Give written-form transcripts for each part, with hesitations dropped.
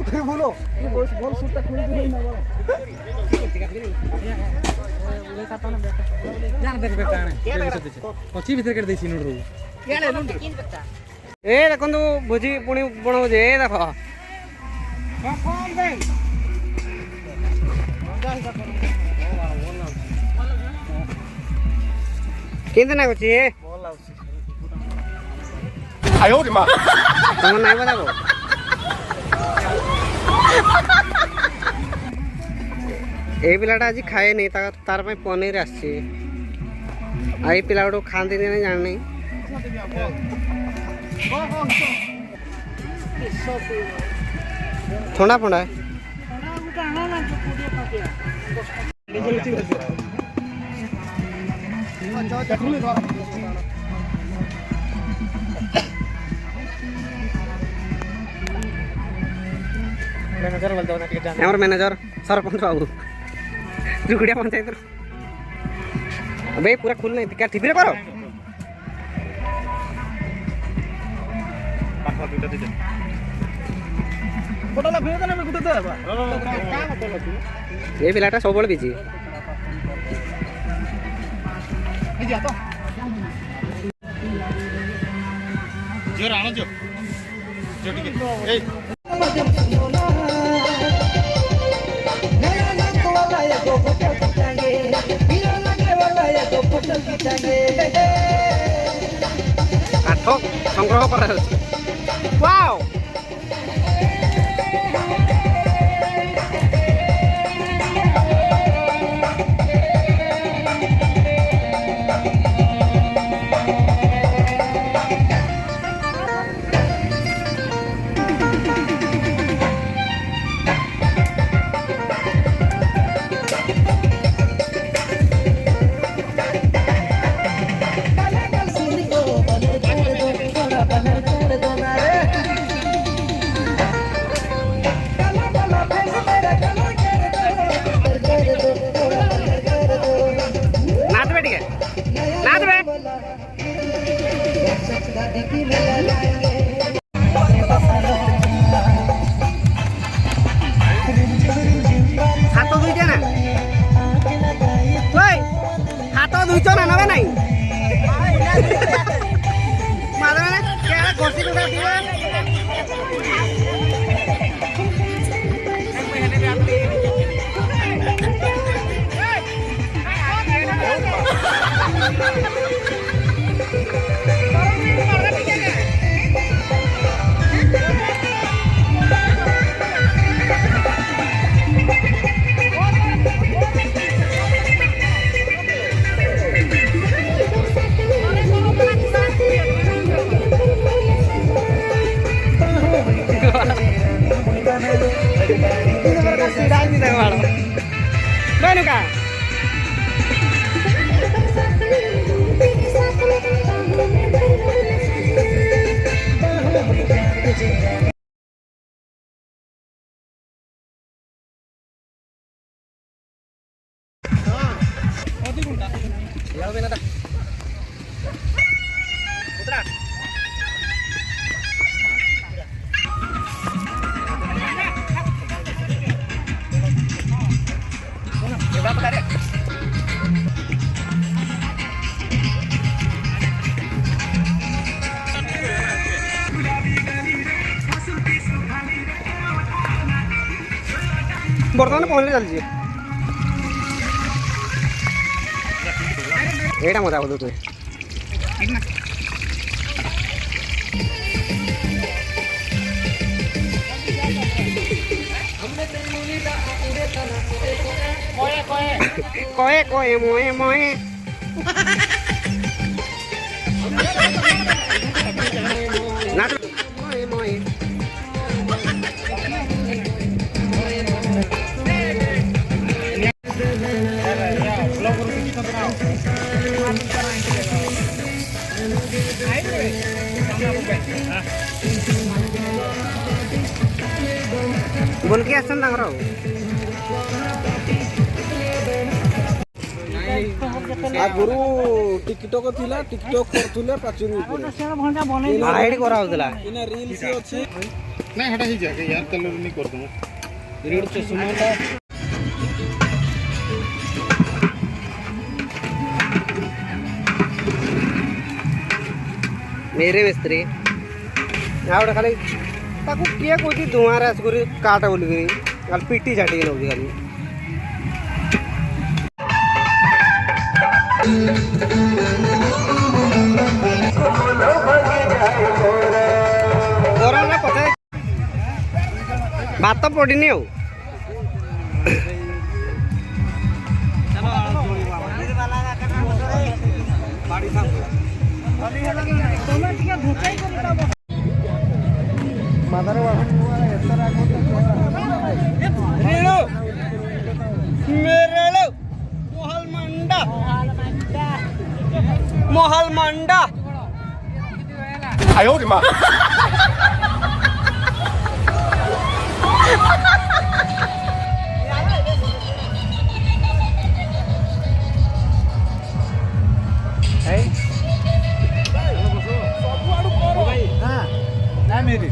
बोलो बॉल शूटটা খুলে দিই না বলো জান দেখবে কানে ଅଛି ଭିତରେ କେଟେ ଦେଇଛି ନୁଡରୁ ଏ ଦେଖନ୍ତୁ ଭୋଜି ପୁଣି ବଣଉଛି ଏ ଦେଖ କେମିତି ନାଗୁଛି ଏ ଆୟୋ ରେ ମା ତମ ନାଇଁ ବଜାବ ए पिलाटा आज खाए नहीं तार पे पनीर आसी आई पिला गोटे खाती नहीं जान नहीं ठंडा फंडा मैनेजर सरपंच बाबू जुगड़िया पंचायत अबे पूरा खुल नहीं क्या टीवी रे करो ये पिलाटा सब बिजी जोर आनो जो ठीक है काठ संग्रह करा वाओ हाथ धुईच ना हाथ धुईच ना ना नहीं माधव घोषी Bueno, acá. बर्तमान पहुँचले चलছি एटा मजा बोल तू कोए कोए मोए मोए ना मोए मोए बोल के आसन तांगर आगुरु टिकटक थिला टिकटक करथुले पाचुरी ऊपर आईडी करा होतला इना रील्स अछि नहीं हटा ही जाके यार कलर नहीं कर दूंगा रेड चश्मा था मेरे मिस्त्री आउट खाली ताकू किए कोची धुआं आस करी काट बोलिकी खाली पिटी झाटी नौकरी खाली गरम ना पता भात तो पड़नी आ मोहल मंडा आयो रे मां मेरी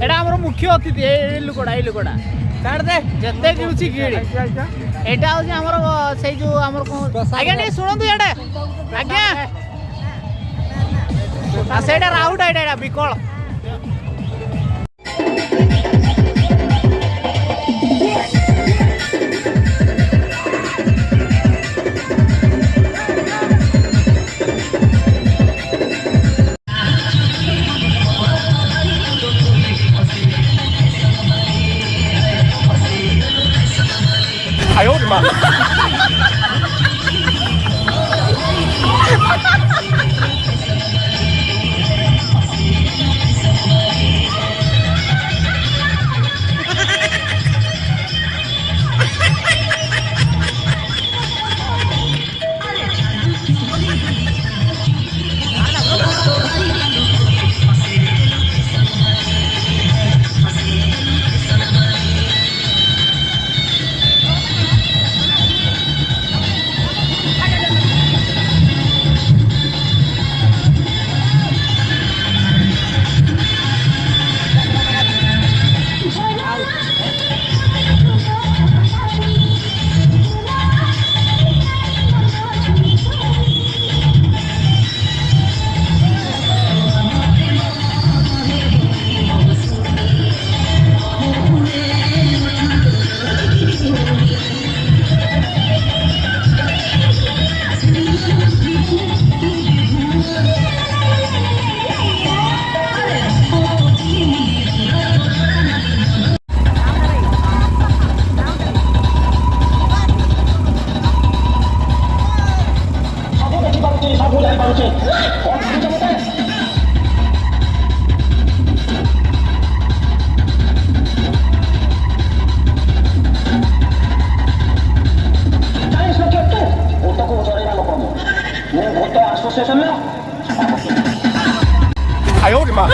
एटा हमर मुख्य अतिथि ए लुकोड़ा काट दे जते किउची गिड़ी एटा हो हमर से जो हमर आगे नहीं सुनंतु एटा आगे आ सेटा राउट एटा बिकल आयो रे मां आयो रे मां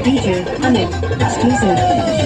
Featured Amit exclusive.